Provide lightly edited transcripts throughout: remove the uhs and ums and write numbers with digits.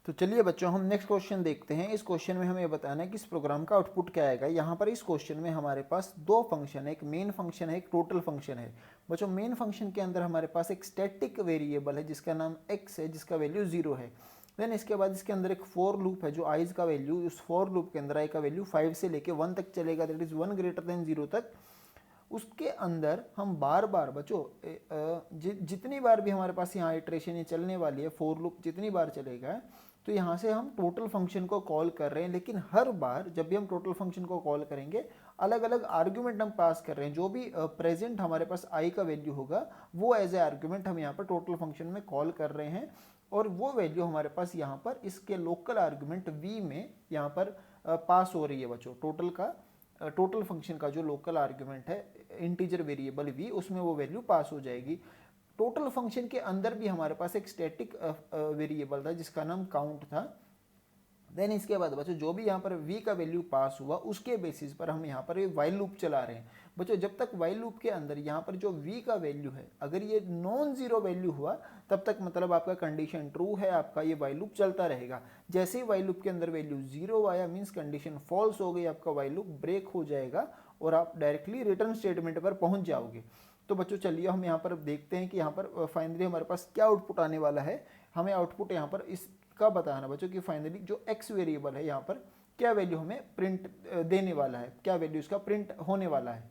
तो चलिए बच्चों हम नेक्स्ट क्वेश्चन देखते हैं। इस क्वेश्चन में हमें बताना है कि इस प्रोग्राम का आउटपुट क्या आएगा। यहाँ पर इस क्वेश्चन में हमारे पास दो फंक्शन है, एक मेन फंक्शन है, एक टोटल फंक्शन है। बच्चों मेन फंक्शन के अंदर हमारे पास एक स्टैटिक वेरिएबल है जिसका नाम x है, जिसका वैल्यू 0 है। देन इसके बाद इसके अंदर एक फॉर लूप है जो आइज का वैल्यू, उस फॉर लूप के अंदर आई का वैल्यू 5 से लेके 1 तक चलेगा, दैट इज 1 ग्रेटर देन 0 तक। उसके अंदर हम बार बार बच्चों जितनी बार भी हमारे पास यहाँ इटरेशन ये चलने वाली है, फॉर लूप जितनी बार चलेगा, तो यहाँ से हम टोटल फंक्शन को कॉल कर रहे हैं। लेकिन हर बार जब भी हम टोटल फंक्शन को कॉल करेंगे, अलग अलग आर्ग्यूमेंट हम पास कर रहे हैं। जो भी प्रेजेंट हमारे पास आई का वैल्यू होगा वो एज ए आर्ग्यूमेंट हम यहाँ पर टोटल फंक्शन में कॉल कर रहे हैं, और वो वैल्यू हमारे पास यहाँ पर इसके लोकल आर्ग्यूमेंट वी में यहाँ पर पास हो रही है बच्चों। टोटल फंक्शन का जो लोकल आर्ग्यूमेंट है इंटीजर वेरिएबल वी, उसमें वो वैल्यू पास हो जाएगी। टोटल फंक्शन के अंदर भी हमारे पास एक स्टैटिक वेरिएबल था जिसका नाम काउंट था। देन इसके बाद बच्चों जो भी यहाँ पर v का वैल्यू पास हुआ उसके बेसिस पर हम यहाँ पर ये वाइल लूप चला रहे हैं। बच्चों जब तक वाइल लूप के अंदर यहाँ पर जो v का वैल्यू है अगर ये नॉन जीरो वैल्यू हुआ तब तक मतलब आपका कंडीशन ट्रू है, आपका ये वाइल लूप चलता रहेगा। जैसे ही वाइल लूप के अंदर वैल्यू 0 आया मीन्स कंडीशन फॉल्स हो गई, आपका वाइल लूप ब्रेक हो जाएगा और आप डायरेक्टली रिटर्न स्टेटमेंट पर पहुंच जाओगे। तो बच्चों चलिए हम यहाँ पर देखते हैं कि यहाँ पर फाइनली हमारे पास क्या आउटपुट आने वाला है। हमें आउटपुट यहाँ पर इसका बताना बच्चों कि फाइनली जो x वेरिएबल है यहाँ पर क्या वैल्यू हमें प्रिंट देने वाला है, क्या वैल्यू इसका प्रिंट होने वाला है।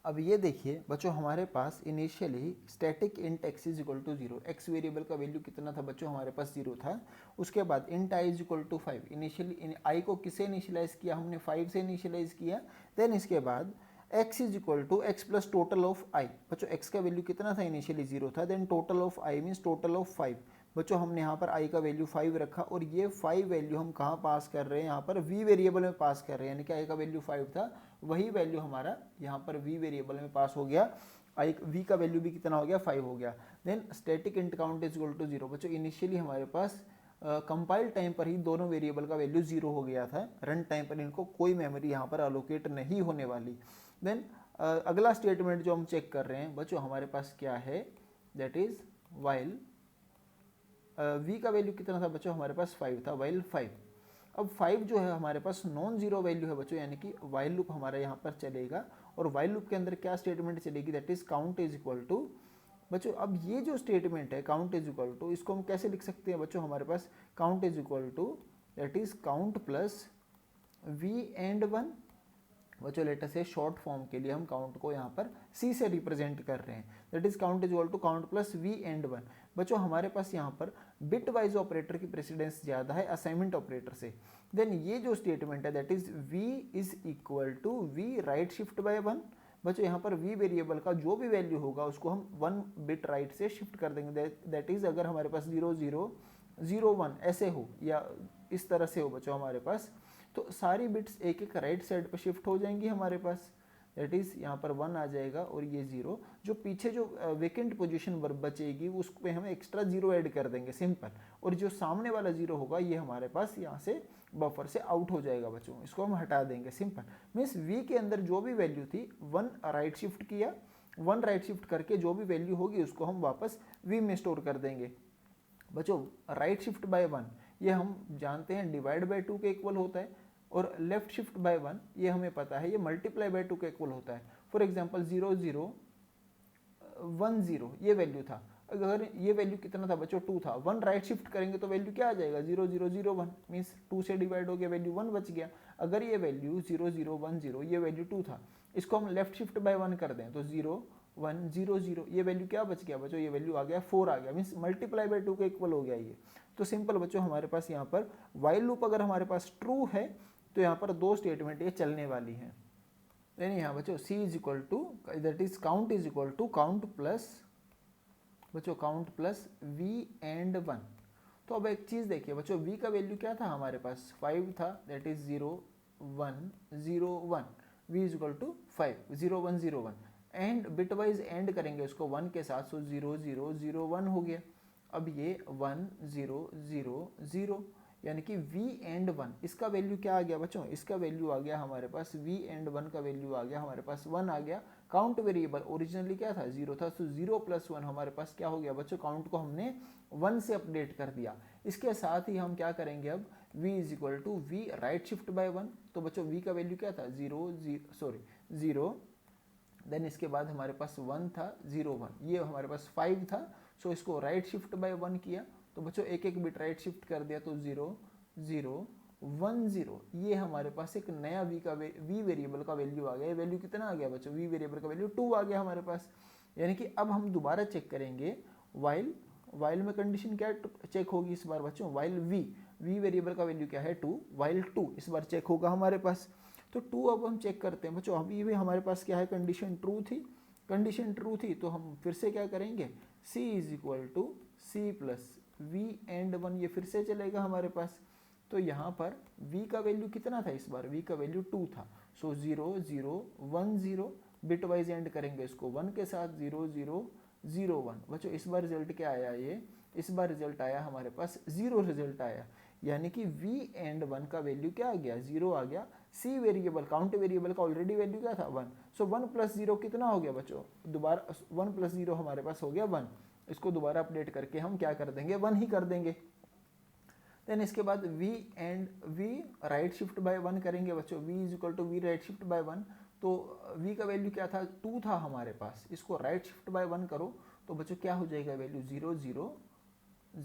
अब ये देखिए बच्चों हमारे पास initially static int x is equal to 0, X variable का वैल्यू कितना था बच्चों, हमारे पास 0 था। उसके बाद int i is equal to 5, initially i को किससे इनिशियलाइज किया, हमने 5 से इनिशियलाइज किया। देन इसके बाद x is equal to x plus total of i, बच्चों x का वैल्यू कितना था, इनिशियली 0 था। Then total of i means total of 5, बच्चों हमने यहाँ पर i का वैल्यू 5 रखा और ये 5 वैल्यू हम कहाँ पास कर रहे हैं, यहाँ पर v वेरिएबल में पास कर रहे हैं। यानी कि i का वैल्यू 5 था, वही वैल्यू हमारा यहाँ पर v वेरिएबल में पास हो गया। v का वैल्यू भी कितना हो गया, 5 हो गया। Then static int count is equal to 0, बच्चों इनिशियली हमारे पास कंपाइल टाइम पर ही दोनों वेरिएबल का वैल्यू 0 हो गया था, रन टाइम पर इनको कोई मेमोरी यहाँ पर अलोकेट नहीं होने वाली। देन अगला स्टेटमेंट जो हम चेक कर रहे हैं बच्चों हमारे पास क्या है, दैट इज वाइल v का वैल्यू कितना था बच्चों, हमारे पास 5 था, वाइल 5। अब 5 जो है हमारे पास नॉन जीरो वैल्यू है बच्चों, यानी कि वाइल लूप हमारा यहाँ पर चलेगा और वाइल लूप के अंदर क्या स्टेटमेंट चलेगी, that is count is equal to. बच्चों अब ये जो स्टेटमेंट है काउंट इज इक्वल टू, इसको हम कैसे लिख सकते हैं बच्चों, हमारे पास count is equal to that is count plus v and 1। बच्चों लेटर से शॉर्ट फॉर्म के लिए हम काउंट को यहाँ पर c से रिप्रेजेंट कर रहे हैं, that is count is equal to count plus v and 1। बच्चों हमारे पास यहाँ पर बिट वाइज ऑपरेटर की प्रेसिडेंस ज़्यादा है असाइनमेंट ऑपरेटर से। देन ये जो स्टेटमेंट है that is v is equal to v right shift by 1। बच्चों यहाँ पर v वेरिएबल का जो भी वैल्यू होगा उसको हम 1 बिट राइट से शिफ्ट कर देंगे। दैट इज अगर हमारे पास 0 0 0 1 ऐसे हो या इस तरह से हो बच्चों हमारे पास, तो सारी बिट्स एक एक राइट साइड पर शिफ्ट हो जाएंगी हमारे पास। दैट इज़ यहाँ पर 1 आ जाएगा और ये 0, जो पीछे जो वेकेंट पोजीशन बचेगी उस पर हम एक्स्ट्रा 0 ऐड कर देंगे, सिंपल। और जो सामने वाला 0 होगा ये हमारे पास यहाँ से बफर से आउट हो जाएगा बच्चों, इसको हम हटा देंगे, सिंपल। मीन्स v के अंदर जो भी वैल्यू थी 1 राइट शिफ्ट किया, 1 राइट शिफ्ट करके जो भी वैल्यू होगी उसको हम वापस v में स्टोर कर देंगे। बच्चों राइट शिफ्ट बाय 1 ये हम जानते हैं डिवाइड बाय 2 के इक्वल होता है, और लेफ्ट शिफ्ट बाय 1 ये हमें पता है ये मल्टीप्लाई बाय 2 के इक्वल होता है। फॉर एग्जांपल 0 0 1 0 ये वैल्यू था, अगर ये वैल्यू कितना था बच्चों 2 था, 1 राइट शिफ्ट करेंगे तो वैल्यू क्या आ जाएगा 0 0 0 1, मीन्स 2 से डिवाइड हो गया वैल्यू 1 बच गया। अगर ये वैल्यू 0 0 1 0 ये वैल्यू 2 था, इसको हम लेफ्ट शिफ्ट बाय 1 कर दें तो 0 1 0 0 ये वैल्यू क्या बच गया बच्चों, ये वैल्यू आ गया 4 आ गया, मीन्स मल्टीप्लाई बाय 2 के इक्वल हो गया ये। तो सिंपल बच्चों हमारे पास यहाँ पर वाइल लूप अगर हमारे पास ट्रू है तो यहाँ पर दो स्टेटमेंट ये चलने वाली हैं। यानी यहाँ बच्चों c is equal to that is count is equal to count plus बच्चों काउंट प्लस v एंड 1। तो अब एक चीज़ देखिए बच्चों, v का वैल्यू क्या था हमारे पास 5 था, that is 0 1 0 1, v is equal to 5 0 1 0 1, and bitwise and करेंगे उसको 1 के साथ, सो 0 0 0 1 हो गया। अब ये 1 0 0 0 यानी कि v एंड 1 इसका वैल्यू क्या आ गया बच्चों, इसका वैल्यू आ गया हमारे पास v एंड 1 का वैल्यू आ गया हमारे पास 1 आ गया। काउंट वेरिएबल ओरिजिनली क्या था 0 था, तो 0 प्लस 1 हमारे पास क्या हो गया बच्चों, काउंट को हमने 1 से अपडेट कर दिया। इसके साथ ही हम क्या करेंगे अब v is equal to v right shift by 1, तो बच्चों v का वैल्यू क्या था 0, देन इसके बाद हमारे पास 1 था 0 1, ये हमारे पास 5 था, सो इसको राइट शिफ्ट बाय 1 किया, तो बच्चों एक एक बिट राइट शिफ्ट कर दिया, तो 0 0 1 0, ये हमारे पास एक नया v वेरिएबल का वैल्यू आ गया। ये वैल्यू कितना आ गया बच्चों, v वेरिएबल का वैल्यू 2 आ गया हमारे पास। यानी कि अब हम दोबारा चेक करेंगे वाइल में कंडीशन क्या चेक होगी इस बार बच्चों, वाइल v वेरिएबल का वैल्यू क्या है 2, वाइल 2 इस बार चेक होगा हमारे पास। तो 2 अब हम चेक करते हैं बच्चों, अभी भी हमारे पास क्या है, कंडीशन ट्रू थी, तो हम फिर से क्या करेंगे, c is equal to c plus v and 1, ये फिर से चलेगा हमारे पास। तो यहाँ पर v का वैल्यू कितना था इस बार, v का वैल्यू 2 था, सो 0 0 1 0, बिट वाइज एंड करेंगे इसको 1 के साथ, 0 0 0 1। बच्चों इस बार रिजल्ट क्या आया, ये इस बार रिजल्ट आया हमारे पास 0 रिजल्ट आया, यानी कि v एंड 1 का वैल्यू क्या आ गया, 0 आ गया। c वेरिएबल काउंट वेरिएबल का ऑलरेडी वैल्यू क्या था 1, सो 1 प्लस 0 कितना हो गया बच्चों, दोबारा 1 प्लस 0 हमारे पास हो गया 1, इसको दोबारा अपडेट करके हम क्या कर देंगे 1 ही कर देंगे। देन इसके बाद v राइट शिफ्ट बाय 1 करेंगे बच्चों, v is equal to v right shift by 1, तो v का वैल्यू क्या था 2 था हमारे पास, इसको राइट शिफ्ट बाय 1 करो तो बच्चों क्या हो जाएगा वैल्यू 0 0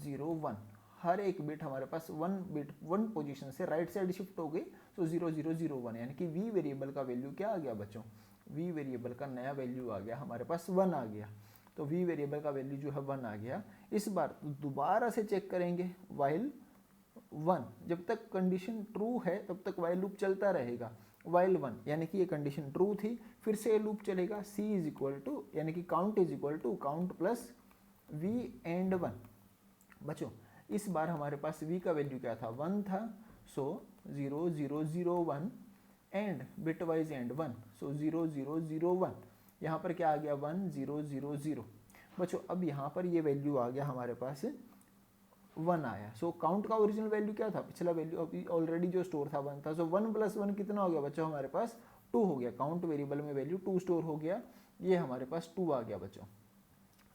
0 1, हर एक बिट हमारे पास 1 पोजीशन से राइट साइड शिफ्ट हो गई, तो 0 0 0 1, यानी कि v वेरिएबल का वैल्यू क्या आ गया बच्चों, v वेरिएबल का नया वैल्यू आ गया हमारे पास 1 आ गया, तो v वेरिएबल का वैल्यू जो है 1 आ गया। इस बार दोबारा से चेक करेंगे वाइल 1, जब तक कंडीशन ट्रू है तब तक वाइल लूप चलता रहेगा, वाइल 1 यानी कि ये कंडीशन ट्रू थी, फिर से लूप चलेगा, c इज इक्वल टू यानी कि count is equal to count plus v and 1। बच्चों इस बार हमारे पास v का वैल्यू क्या था 1 था, सो 0 0 0 1 एंड बिट वाइज एंड 1, सो 0 0 0 1, यहाँ पर क्या आ गया 1 0 0 0। बच्चों अब यहाँ पर ये वैल्यू आ गया हमारे पास 1 आया, सो काउंट का ओरिजिनल वैल्यू क्या था, पिछला वैल्यू अभी ऑलरेडी जो स्टोर था 1 था, सो 1 प्लस 1 कितना हो गया बच्चों हमारे पास 2 हो गया, काउंट वेरिएबल में वैल्यू 2 स्टोर हो गया, ये हमारे पास 2 आ गया बच्चों,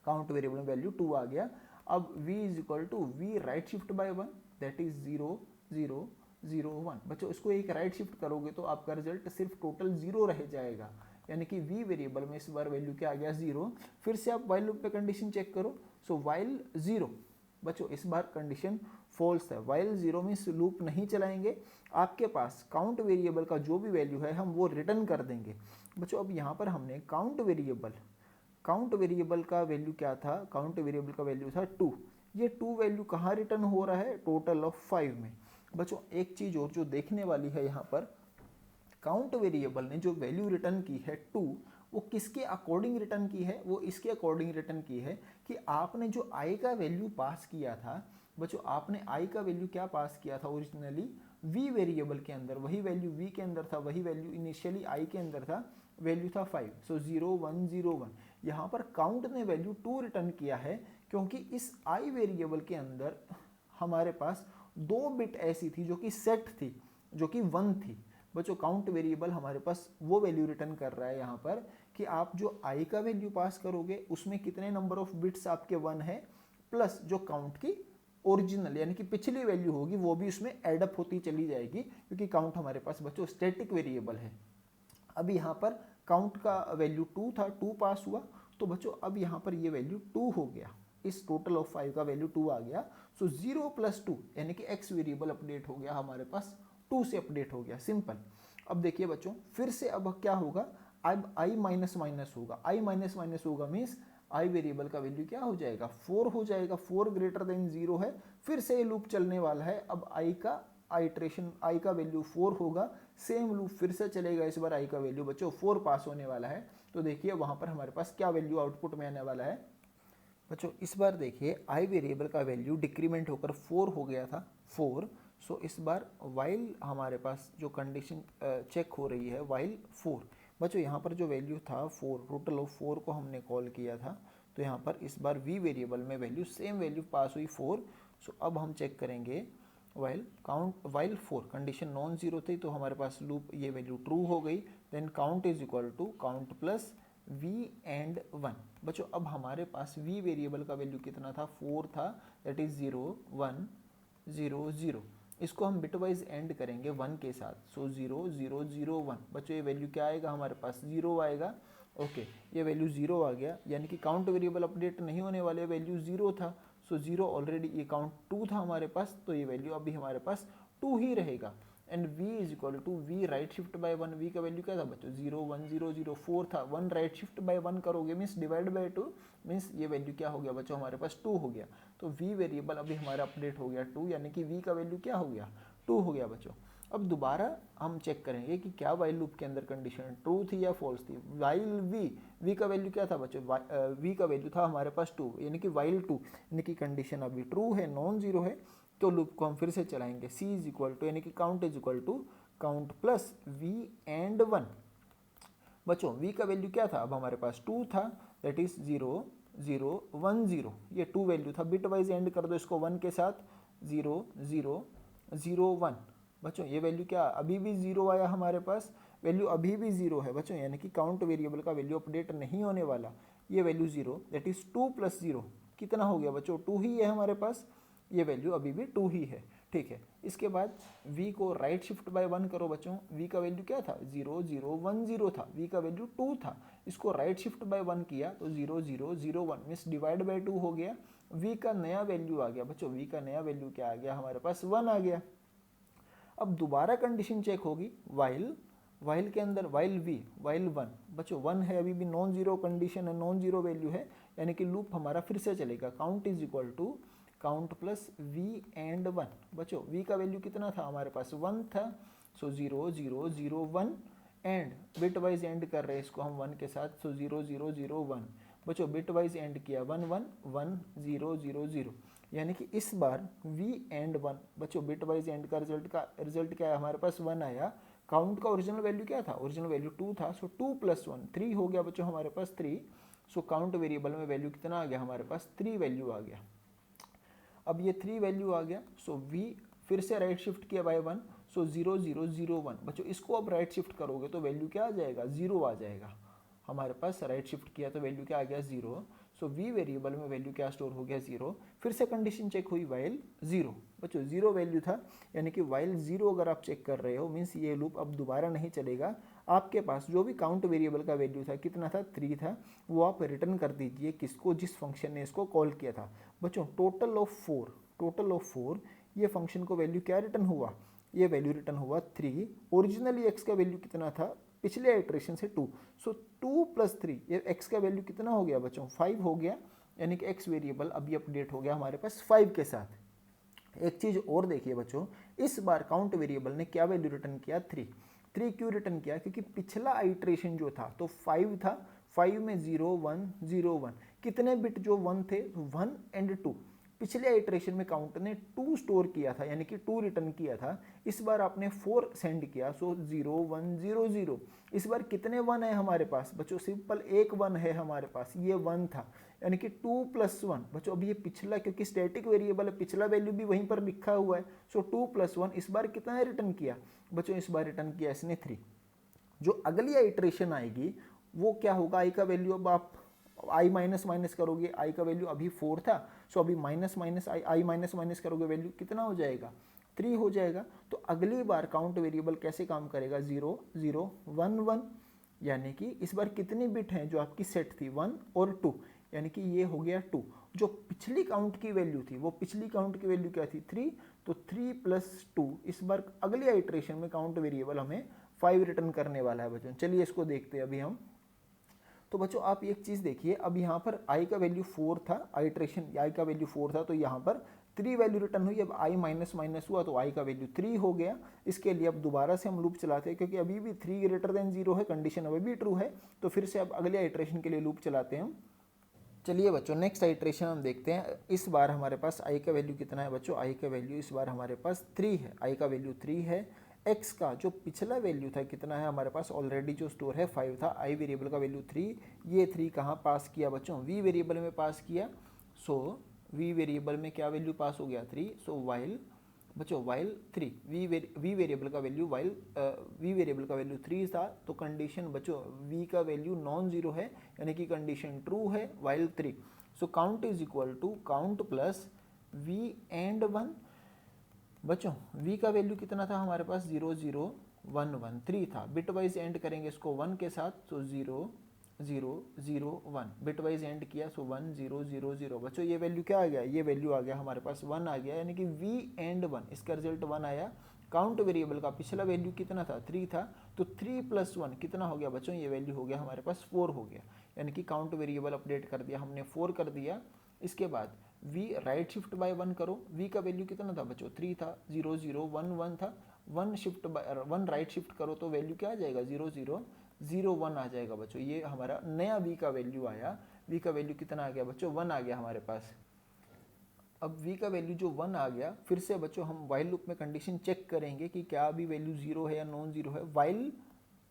काउंट वेरिएबल में वैल्यू 2 आ गया। अब v is equal to v right shift by 1, that is 0 0 0 1। बच्चों इसको एक राइट शिफ्ट करोगे तो आपका रिजल्ट सिर्फ टोटल 0 रह जाएगा, यानी कि v वेरिएबल में इस बार वैल्यू क्या आ गया 0। फिर से आप वाइल लूप पे कंडीशन चेक करो, सो वाइल 0, बच्चों इस बार कंडीशन फॉल्स है, वाइल 0 में लूप नहीं चलाएंगे, आपके पास काउंट वेरिएबल का जो भी वैल्यू है हम वो रिटर्न कर देंगे। बच्चों अब यहाँ पर हमने काउंट वेरिएबल का वैल्यू क्या था, काउंट वेरिएबल का वैल्यू था 2, ये 2 वैल्यू कहाँ रिटर्न हो रहा है, टोटल ऑफ 5 में। बच्चों एक चीज और जो देखने वाली है यहाँ पर, काउंट वेरिएबल ने जो वैल्यू रिटर्न की है 2, वो किसके अकॉर्डिंग रिटर्न की है, वो इसके अकॉर्डिंग रिटर्न की है कि आपने जो i का वैल्यू पास किया था, बच्चों आपने i का वैल्यू क्या पास किया था ओरिजिनली v वेरिएबल के अंदर, वही वैल्यू v के अंदर था, वही वैल्यू इनिशियली i के अंदर था, वैल्यू था 5, सो 0 1 0 1। यहाँ पर काउंट ने वैल्यू 2 रिटर्न किया है क्योंकि इस i वेरिएबल के अंदर हमारे पास 2 बिट ऐसी थी जो कि सेट थी, जो कि 1 थी। बच्चों काउंट वेरिएबल हमारे पास वो वैल्यू रिटर्न कर रहा है यहाँ पर कि आप जो i का वैल्यू पास करोगे उसमें कितने नंबर ऑफ बिट्स आपके 1 है, प्लस जो काउंट की ओरिजिनल यानी कि पिछली वैल्यू होगी वो भी उसमें एडअप होती चली जाएगी, क्योंकि काउंट हमारे पास बच्चों स्टैटिक वेरिएबल है। अब यहाँ पर काउंट का वैल्यू 2 था, 2 पास हुआ, तो बच्चों अब यहाँ पर ये वैल्यू 2 हो गया, इस टोटल ऑफ 5 का वैल्यू 2 आ गया, सो 0 प्लस 2 यानी कि x वेरिएबल अपडेट हो गया हमारे पास, 2 से अपडेट हो गया, सिंपल। अब देखिए बच्चों फिर से अब क्या होगा, अब i माइनस माइनस होगा, i माइनस माइनस होगा मीन्स i वेरिएबल का वैल्यू क्या हो जाएगा 4 हो जाएगा, 4 ग्रेटर देन 0 है, फिर से ये लूप चलने वाला है। अब i का आइट्रेशन i का वैल्यू 4 होगा, सेम लूप फिर से चलेगा, इस बार i का वैल्यू बच्चों 4 पास होने वाला है। तो देखिए वहां पर हमारे पास क्या वैल्यू आउटपुट में आने वाला है बच्चों, इस बार देखिए i वेरिएबल का वैल्यू डिक्रीमेंट होकर 4 हो गया था 4, सो इस बार वाइल हमारे पास जो कंडीशन चेक हो रही है वाइल 4। बच्चों यहाँ पर जो वैल्यू था 4, टोटल ऑफ 4 को हमने कॉल किया था, तो यहाँ पर इस बार v वेरिएबल में वैल्यू सेम वैल्यू पास हुई 4। सो अब हम चेक करेंगे वाइल 4 कंडीशन नॉन जीरो थी, तो हमारे पास लूप ये वैल्यू ट्रू हो गई, then count is equal to count plus v and 1। बच्चों अब हमारे पास v वेरिएबल का वैल्यू कितना था, 4 था, दैट इज 0 1 0 0। इसको हम बिट वाइज एंड करेंगे 1 के साथ, सो 0 0 0 1। बच्चों ये वैल्यू क्या आएगा हमारे पास, 0 आएगा। ओके ये वैल्यू 0 आ गया, यानी कि काउंट वेरिएबल अपडेट नहीं होने वाले, वैल्यू 0 था, सो 0 ऑलरेडी, ये काउंट 2 था हमारे पास, तो ये वैल्यू अभी हमारे पास 2 ही रहेगा। And v is equal to v right shift by 1, v का वैल्यू क्या था बच्चों, 0 1 0 0 4 था, 1 राइट शिफ्ट बाय 1 करोगे मीन्स डिवाइड बाय 2, मीन्स ये वैल्यू क्या हो गया बच्चों हमारे पास 2 हो गया। तो v वेरिएबल अभी हमारा अपडेट हो गया 2, यानी कि v का वैल्यू क्या हो गया, 2 हो गया बच्चों। अब दोबारा हम चेक करेंगे कि क्या वाइल लूप के अंदर कंडीशन ट्रू थी या फॉल्स थी। वाइल v का वैल्यू क्या था बच्चों, v का वैल्यू था हमारे पास 2, यानी कि वाइल 2, यानी कि कंडीशन अभी ट्रू है, नॉन जीरो है, तो लूप को हम फिर से चलाएंगे। c इज इक्वल टू, यानी कि count is equal to count plus v and 1। बच्चों v का वैल्यू क्या था, अब हमारे पास 2 था, दैट इज 0 0 1 0, ये 2 वैल्यू था, बिट वाइज एंड कर दो इसको 1 के साथ, 0 0 0 1। बच्चों ये वैल्यू क्या, अभी भी 0 आया हमारे पास, वैल्यू अभी भी 0 है बच्चों, यानी कि काउंट वेरिएबल का वैल्यू अपडेट नहीं होने वाला। ये वैल्यू 0, दैट इज 2 प्लस 0 कितना हो गया बच्चों, 2 ही है हमारे पास, ये वैल्यू अभी भी 2 ही है, ठीक है। इसके बाद v को राइट शिफ्ट बाय 1 करो बच्चों, v का वैल्यू क्या था, 0 0 1 0 था, v का वैल्यू 2 था, इसको राइट शिफ्ट बाय 1 किया तो 0 0 0 1 मीन्स डिवाइड बाय 2 हो गया। v का नया वैल्यू आ गया बच्चों, v का नया वैल्यू क्या आ गया हमारे पास, 1 आ गया। अब दोबारा कंडीशन चेक होगी, वाइल के अंदर वाइल 1 बच्चों 1 है, अभी भी नॉन जीरो कंडीशन है, नॉन जीरो वैल्यू है, यानी कि लूप हमारा फिर से चलेगा। Count is equal to count plus v and 1। बच्चों v का वैल्यू कितना था हमारे पास, 1 था, सो 0 0 0 1 एंड बिट वाइज एंड कर रहे हैं इसको हम 1 के साथ, सो 0 0 0 1। बच्चों बिट वाइज एंड किया 1 1 1 0 0 0, यानी कि इस बार v एंड 1 बच्चों बिट वाइज एंड का रिजल्ट क्या है हमारे पास, 1 आया। काउंट का ओरिजिनल वैल्यू क्या था, ओरिजिनल वैल्यू 2 था, सो 2 प्लस 1 3 हो गया बच्चों हमारे पास 3, सो काउंट वेरिएबल में वैल्यू कितना आ गया हमारे पास, 3 वैल्यू आ गया। अब ये 3 वैल्यू आ गया, सो v फिर से राइट शिफ्ट किया बाय 1, सो 0 0 0 1। बच्चों इसको अब राइट शिफ्ट करोगे तो वैल्यू क्या आ जाएगा, 0 आ जाएगा हमारे पास, राइट शिफ्ट किया तो वैल्यू क्या आ गया, 0, सो v वेरिएबल में वैल्यू क्या स्टोर हो गया, 0। फिर से कंडीशन चेक हुई, वाइल 0 बच्चों 0 वैल्यू था, यानी कि वाइल 0 अगर आप चेक कर रहे हो मीन्स ये लूप अब दोबारा नहीं चलेगा। आपके पास जो भी काउंट वेरिएबल का वैल्यू था कितना था, 3 था, वो आप रिटर्न कर दीजिए किसको, जिस फंक्शन ने इसको कॉल किया था। बच्चों टोटल ऑफ 4 ये फंक्शन को वैल्यू क्या रिटर्न हुआ, ये वैल्यू रिटर्न हुआ 3। ओरिजिनली x का वैल्यू कितना था पिछले आइट्रेशन से 2, सो 2 प्लस 3, ये x का वैल्यू कितना हो गया बच्चों, 5 हो गया, यानी कि x वेरिएबल अभी अपडेट हो गया हमारे पास 5 के साथ। एक चीज और देखिए बच्चों, इस बार काउंट वेरिएबल ने क्या वैल्यू रिटर्न किया, 3 क्यों रिटर्न किया, क्योंकि पिछला आइट्रेशन जो था तो 5 था, 5 में 0 1 0 1, कितने बिट जो 1 थे, 1 एंड 2। पिछले आइट्रेशन में काउंट ने 2 स्टोर किया था, यानी कि 2 रिटर्न किया था, इस बार आपने 4 सेंड किया, सो 0 1 0 0। इस बार कितने 1 है हमारे पास बच्चों, सिंपल एक 1 है हमारे पास, ये 1 था, यानी कि 2 प्लस 1। बच्चों अभी ये पिछला, क्योंकि स्टैटिक वेरिएबल है, पिछला वैल्यू भी वहीं पर लिखा हुआ है, सो 2 प्लस 1, इस बार कितना रिटर्न किया बच्चों, इस बार रिटर्न किया इसने 3। जो अगली आइट्रेशन आएगी वो क्या होगा, आई का वैल्यू अब आप आई माइनस माइनस करोगे, आई का वैल्यू अभी 4 था, सो अभी माइनस माइनस आई माइनस माइनस करोगे, वैल्यू कितना हो जाएगा, 3 हो जाएगा। तो अगली बार काउंट वेरिएबल कैसे काम करेगा, 0 0 1 1, यानी कि इस बार कितनी बिट हैं जो आपकी सेट थी, 1 और 2, यानी कि ये हो गया 2। जो पिछली काउंट की वैल्यू थी, वो पिछली काउंट की वैल्यू क्या थी, 3, तो 3 प्लस 2, इस बार अगली आइट्रेशन में काउंट वेरिएबल हमें 5 रिटर्न करने वाला है बच्चों। चलिए इसको देखते हैं अभी हम। तो बच्चों आप एक चीज़ देखिए, अब यहाँ पर i का वैल्यू 4 था, आइट्रेशन i का वैल्यू 4 था, तो यहाँ पर 3 वैल्यू रिटर्न हुई। अब i माइनस माइनस हुआ तो i का वैल्यू 3 हो गया। इसके लिए अब दोबारा से हम लूप चलाते हैं, क्योंकि अभी भी 3 ग्रेटर देन 0 है, कंडीशन अभी भी ट्रू है, तो फिर से अब अगले आइट्रेशन के लिए लूप चलाते हैं हम। चलिए बच्चों नेक्स्ट आइट्रेशन हम देखते हैं। इस बार हमारे पास i का वैल्यू कितना है बच्चों, i का वैल्यू इस बार हमारे पास 3 है, i का वैल्यू 3 है। x का जो पिछला वैल्यू था कितना है हमारे पास, ऑलरेडी जो स्टोर है 5 था, i वेरिएबल का वैल्यू 3, ये 3 कहाँ पास किया बच्चों, v वेरिएबल में पास किया, सो v वेरिएबल में क्या वैल्यू पास हो गया, 3, सो वाइल बच्चों वाइल 3 वी वेरिएबल का वैल्यू वी वेरिएबल का वैल्यू 3 था, तो कंडीशन बच्चों वी का वैल्यू नॉन जीरो है, यानी कि कंडीशन ट्रू है while 3। So count is equal to count plus v and 1। बच्चों v का वैल्यू कितना था हमारे पास 0 0 1 1 3 था, बिट वाइज एंड करेंगे इसको 1 के साथ, तो 0 0 0 1 बिट वाइज एंड किया, सो 1 0 0 0। बच्चों ये वैल्यू क्या आ गया, ये वैल्यू आ गया हमारे पास 1 आ गया, यानी कि v एंड 1 इसका रिजल्ट 1 आया। काउंट वेरिएबल का पिछला वैल्यू कितना था 3 था, तो 3 प्लस 1 कितना हो गया बच्चों, ये वैल्यू हो गया हमारे पास 4 हो गया, यानी कि काउंट वेरिएबल अपडेट कर दिया हमने 4 कर दिया। इसके बाद v राइट शिफ्ट बाय 1 करो, v का वैल्यू कितना था बच्चों 3 था, 0 0 1 1 था, 1 राइट शिफ्ट करो तो वैल्यू क्या आ जाएगा 0 0 0 1 आ जाएगा बच्चों। ये हमारा नया v का वैल्यू आया, v का वैल्यू कितना आ गया बच्चों 1 आ गया हमारे पास। अब v का वैल्यू जो 1 आ गया, फिर से बच्चों हम वाइल लूप में कंडीशन चेक करेंगे कि क्या अभी वैल्यू 0 है या नॉन जीरो है। वाइल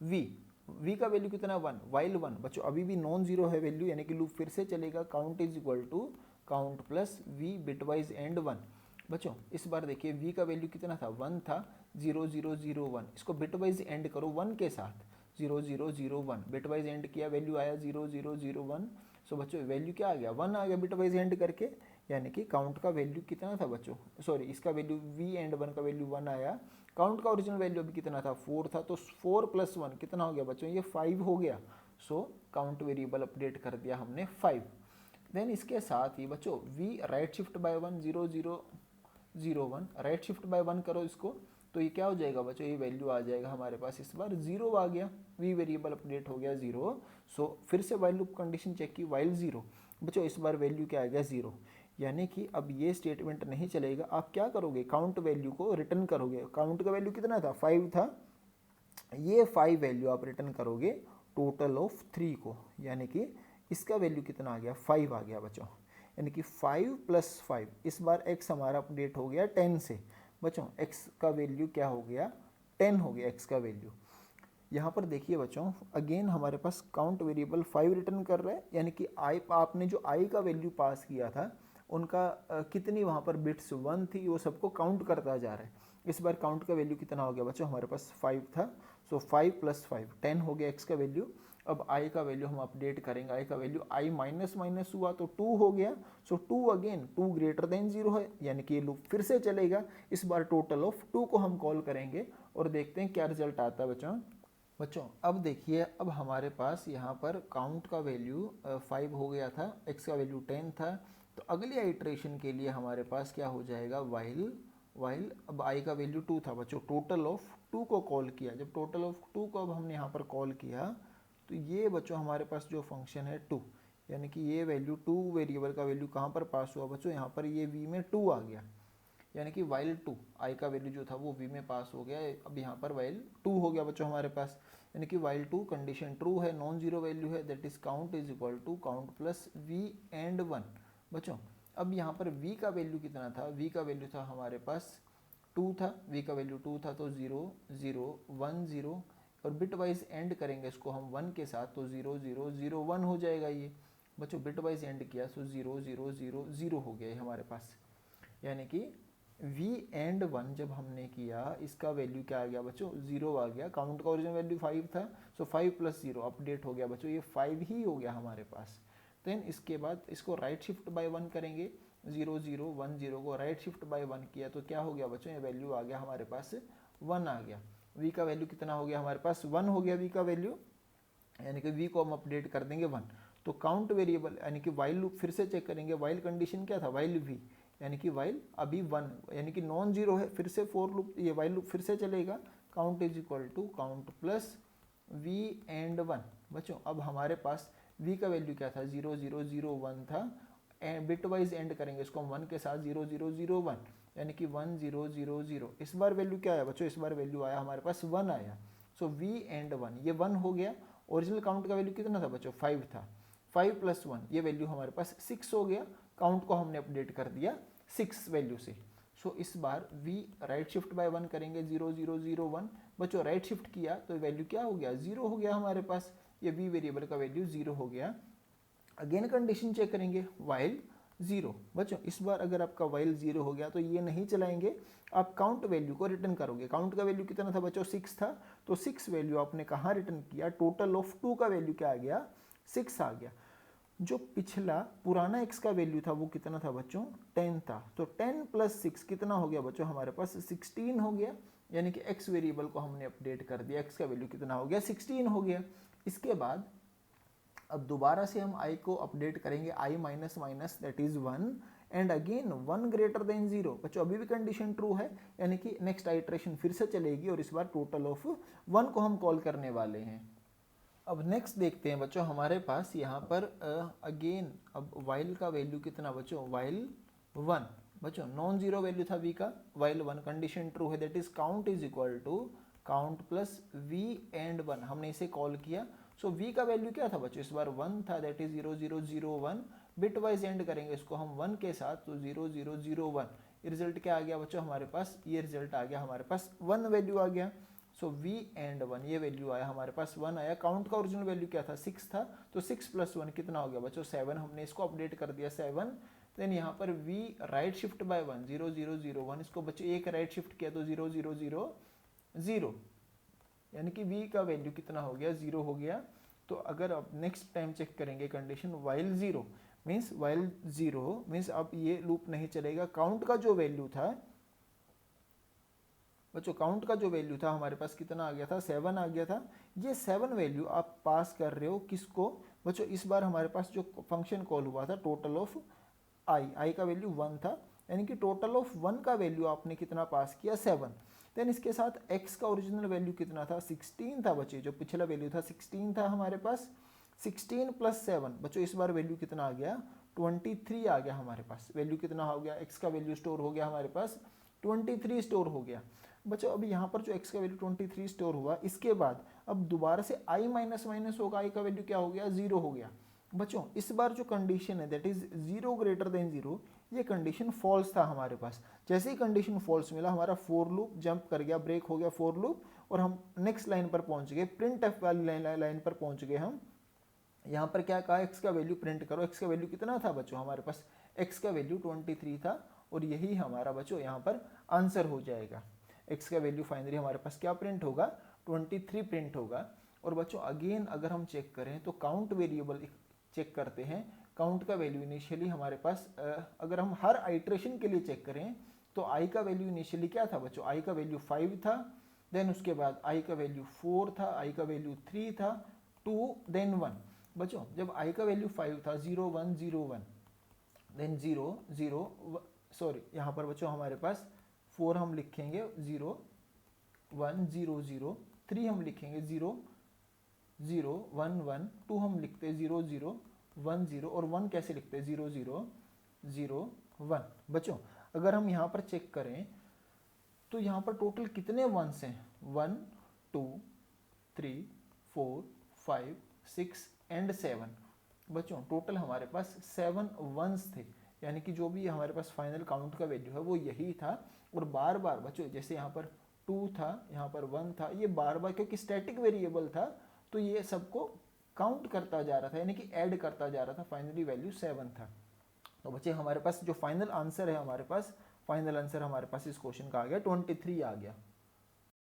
v का वैल्यू कितना 1, वाइल 1 बच्चों अभी भी नॉन जीरो है वैल्यू, यानी कि लूप फिर से चलेगा, count is equal to count plus v bitwise and 1। बच्चों इस बार देखिए v का वैल्यू कितना था 1 था, 0 0 0 1, इसको बिटवाइज एंड करो 1 के साथ, 0 0 0 1 बिटवाइज एंड किया, वैल्यू आया 0 0 0 1। सो बच्चों वैल्यू क्या आ गया 1 आ गया बिटवाइज एंड करके, यानी कि काउंट का वैल्यू कितना था बच्चों, सॉरी इसका वैल्यू v एंड 1 का वैल्यू 1 आया। काउंट का ओरिजिनल वैल्यू अभी कितना था 4 था, तो 4 प्लस 1 कितना हो गया बच्चों, ये 5 हो गया। सो काउंट वेरिएबल अपडेट कर दिया हमने 5। देन इसके साथ ही बच्चों v right shift by 1 0 0 0 1 right shift by 1 करो इसको, तो ये क्या हो जाएगा बच्चों, ये वैल्यू आ जाएगा हमारे पास, इस बार 0 आ गया, v वेरिएबल अपडेट हो गया 0। सो फिर से वाइल लूप कंडीशन चेक की, वाइल 0 बच्चों इस बार वैल्यू क्या आ गया 0, यानी कि अब ये स्टेटमेंट नहीं चलेगा। आप क्या करोगे, काउंट वैल्यू को रिटर्न करोगे। काउंट का वैल्यू कितना था 5 था, ये 5 वैल्यू आप रिटर्न करोगे टोटल ऑफ 3 को, यानी कि इसका वैल्यू कितना आ गया 5 आ गया बच्चों, यानी कि 5 प्लस 5। इस बार x हमारा अपडेट हो गया 10 से, बच्चों x का वैल्यू क्या हो गया 10 हो गया x का वैल्यू। यहाँ पर देखिए बच्चों अगेन हमारे पास काउंट वेरिएबल 5 रिटर्न कर रहा है, यानी कि आपने जो i का वैल्यू पास किया था उनका कितनी वहाँ पर बिट्स 1 थी, वो सबको काउंट करता जा रहा है। इस बार काउंट का वैल्यू कितना हो गया बच्चों, हमारे पास 5 था, सो 5 प्लस 5 10 हो गया x का वैल्यू। अब i का वैल्यू हम अपडेट करेंगे, i का वैल्यू i माइनस माइनस हुआ तो 2 हो गया, सो 2 अगेन 2 ग्रेटर देन 0 है, यानी कि ये लूप फिर से चलेगा। इस बार टोटल ऑफ 2 को हम कॉल करेंगे और देखते हैं क्या रिजल्ट आता है बच्चों अब देखिए, अब हमारे पास यहाँ पर काउंट का वैल्यू 5 हो गया था, x का वैल्यू 10 था, तो अगली आइट्रेशन के लिए हमारे पास क्या हो जाएगा वाइल अब i का वैल्यू 2 था बच्चों, टोटल ऑफ 2 को कॉल किया। जब टोटल ऑफ 2 को अब हमने यहाँ पर कॉल किया, तो ये बच्चों हमारे पास जो फंक्शन है 2, यानी कि ये वैल्यू 2 वेरिएबल का वैल्यू कहाँ पर पास हुआ बच्चों, यहाँ पर ये v में 2 आ गया, यानी कि वाइल 2 i का वैल्यू जो था वो v में पास हो गया। अब यहाँ पर वाइल 2 हो गया बच्चों हमारे पास, यानी कि वाइल 2 कंडीशन ट्रू है, नॉन जीरो वैल्यू है, that is count is equal to count plus v and 1। बच्चों अब यहाँ पर v का वैल्यू कितना था, v का वैल्यू था हमारे पास 2 था, v का वैल्यू 2 था, तो 0 0 1 0 और बिट वाइज एंड करेंगे इसको हम 1 के साथ, तो 0 0 0 1 हो जाएगा। ये बच्चों बिट वाइज एंड किया, सो 0 0 0 0 हो गया हमारे पास, यानी कि v एंड 1 जब हमने किया इसका वैल्यू क्या आ गया बच्चों 0 आ गया। काउंट का ओरिजिनल वैल्यू 5 था, सो 5 प्लस 0 अपडेट हो गया बच्चों, ये 5 ही हो गया हमारे पास। देन इसके बाद इसको राइट शिफ्ट बाय 1 करेंगे, 0 0 1 0 को राइट शिफ्ट बाय 1 किया तो क्या हो गया बच्चों, ये वैल्यू आ गया हमारे पास 1 आ गया। v का वैल्यू कितना हो गया हमारे पास 1 हो गया v का वैल्यू, यानी कि v को हम अपडेट कर देंगे 1। तो काउंट वेरिएबल यानी कि वाइल लूप फिर से चेक करेंगे, वाइल कंडीशन क्या था वाइल v, यानी कि वाइल अभी 1 यानी कि नॉन जीरो है, फिर से फोर लूप ये वाइल लूप फिर से चलेगा, count is equal to count plus v and 1। बच्चों अब हमारे पास v का वैल्यू क्या था 0 0 0 1 था, बिट वाइज एंड करेंगे इसको हम 1 के साथ 0 0 0 1, यानी कि 1 0 0 0। इस बार वैल्यू क्या आया बच्चों, इस बार वैल्यू आया हमारे पास 1 आया, सो v एंड 1 ये 1 हो गया। ओरिजिनल काउंट का वैल्यू कितना था बच्चों 5 था, 5 प्लस 1 ये वैल्यू हमारे पास 6 हो गया। काउंट को हमने अपडेट कर दिया 6 वैल्यू से। सो इस बार v राइट शिफ्ट बाय 1 करेंगे 0 0 0 1। बच्चों राइट शिफ्ट किया तो वैल्यू क्या हो गया 0 हो गया हमारे पास, ये v वेरिएबल का वैल्यू 0 हो गया। अगेन कंडीशन चेक करेंगे, वाइल 0। बच्चों इस बार अगर आपका वाइल 0 हो गया तो ये नहीं चलाएंगे, आप काउंट वैल्यू को रिटर्न करोगे। काउंट का वैल्यू कितना था बच्चों, 6 था, तो 6 वैल्यू आपने कहाँ रिटर्न किया, टोटल ऑफ 2 का वैल्यू क्या आ गया, 6 आ गया। जो पिछला पुराना x का वैल्यू था वो कितना था बच्चों, 10 था, तो 10 प्लस 6 कितना हो गया बच्चों, हमारे पास 16 हो गया। यानी कि x वेरिएबल को हमने अपडेट कर दिया, x का वैल्यू कितना हो गया, 16 हो गया। इसके बाद अब दोबारा से हम i को अपडेट करेंगे, i minus minus that is 1 and again 1 greater than 0। बच्चों अभी भी कंडीशन ट्रू है, यानी कि नेक्स्ट आइट्रेशन फिर से चलेगी और इस बार टोटल ऑफ 1 को हम कॉल करने वाले हैं। अब नेक्स्ट देखते हैं बच्चों, हमारे पास यहाँ पर अगेन अब वाइल का वैल्यू कितना बच्चों, वाइल 1। बच्चों नॉन जीरो वैल्यू था v का, वाइल 1, कंडीशन ट्रू है, that is count is equal to count plus v and 1। हमने इसे कॉल किया, सो v का वैल्यू क्या था बच्चों, इस बार 1 था, that is 0 0 0 1। Bit wise and करेंगे इसको हम 1 के साथ, तो 0 0 0 1। रिजल्ट क्या आ गया बच्चों हमारे पास, ये रिजल्ट आ गया हमारे पास 1 वैल्यू आ गया। सो v एंड 1 ये वैल्यू आया हमारे पास 1 आया। काउंट का ओरिजिनल वैल्यू क्या था, 6 था, तो 6 प्लस 1 कितना हो गया बच्चों, 7। हमने इसको अपडेट कर दिया 7। देन यहाँ पर v राइट शिफ्ट बाय 1, 0 0 0 1, इसको बच्चों एक राइट शिफ्ट किया तो 0 0 0 0, यानी कि v का वैल्यू कितना हो गया, 0 हो गया। तो अगर अब नेक्स्ट टाइम चेक करेंगे condition while 0 means, while 0 means अब ये लूप नहीं चलेगा। काउंट का जो वैल्यू था बच्चों, काउंट का जो वैल्यू था हमारे पास कितना आ गया था, 7 आ गया था। ये 7 वैल्यू आप पास कर रहे हो किसको बच्चों, इस बार हमारे पास जो फंक्शन कॉल हुआ था टोटल ऑफ आई का वैल्यू 1 था, यानी कि टोटल ऑफ 1 का वैल्यू आपने कितना पास किया, 7। देन इसके साथ x का ओरिजिनल वैल्यू कितना था, 16 था बच्चे, जो पिछला वैल्यू था 16 था हमारे पास। 16 प्लस 7 बच्चों इस बार वैल्यू कितना आ गया, 23 आ गया हमारे पास। वैल्यू कितना हो गया, x का वैल्यू स्टोर हो गया हमारे पास, 23 स्टोर हो गया। बच्चों अब यहाँ पर जो x का वैल्यू 23 स्टोर हुआ, इसके बाद अब दोबारा से i माइनस माइनस होगा, i का वैल्यू क्या हो गया, 0 हो गया। बच्चों इस बार जो कंडीशन है दैट इज 0 ग्रेटर देन 0, ये कंडीशन फॉल्स था हमारे पास। जैसे ही कंडीशन फॉल्स मिला, हमारा फॉर लूप जंप कर गया, ब्रेक हो गया फॉर लूप, और हम नेक्स्ट लाइन पर पहुंच गए, प्रिंट एफ वाली लाइन पर पहुंच गए हम। यहाँ पर क्या कहा, x का वैल्यू प्रिंट करो। x का वैल्यू कितना था बच्चों हमारे पास, x का वैल्यू 23 था, और यही हमारा बच्चों यहाँ पर आंसर हो जाएगा। x का वैल्यू फाइनली हमारे पास क्या प्रिंट होगा, 23 प्रिंट होगा। और बच्चों अगेन अगर हम चेक करें तो काउंट वेरिएबल चेक करते हैं, काउंट का वैल्यू इनिशियली हमारे पास अगर हम हर आइट्रेशन के लिए चेक करें तो i का वैल्यू इनिशियली क्या था बच्चों, i का वैल्यू 5 था, देन उसके बाद i का वैल्यू 4 था, i का वैल्यू 3 था, 2 देन 1। बच्चों जब i का वैल्यू 5 था, 0 1 0 1, देन 0 0 सॉरी यहाँ पर बच्चों हमारे पास 4 हम लिखेंगे 0 1 0 0, 3 हम लिखेंगे 0 0 1 1, 2 हम लिखते हैं 0 0 1 0, और 1 कैसे लिखते हैं 0 0 0 1। बच्चों अगर हम यहाँ पर चेक करें तो यहाँ पर टोटल कितने वंस हैं, 1 2 3 4 5 6 एंड 7। बच्चों टोटल हमारे पास 7 वंस थे, यानी कि जो भी हमारे पास फाइनल काउंट का वैल्यू है वो यही था। और बार बार बच्चों जैसे यहाँ पर 2 था, यहाँ पर 1 था, ये बार बार क्योंकि स्टैटिक वेरिएबल था तो ये सबको काउंट करता जा रहा था, यानी कि ऐड करता जा रहा था, फाइनली वैल्यू 7 था। तो बच्चे हमारे पास जो फाइनल आंसर है, हमारे पास फाइनल आंसर हमारे पास इस क्वेश्चन का आ गया 23 आ गया।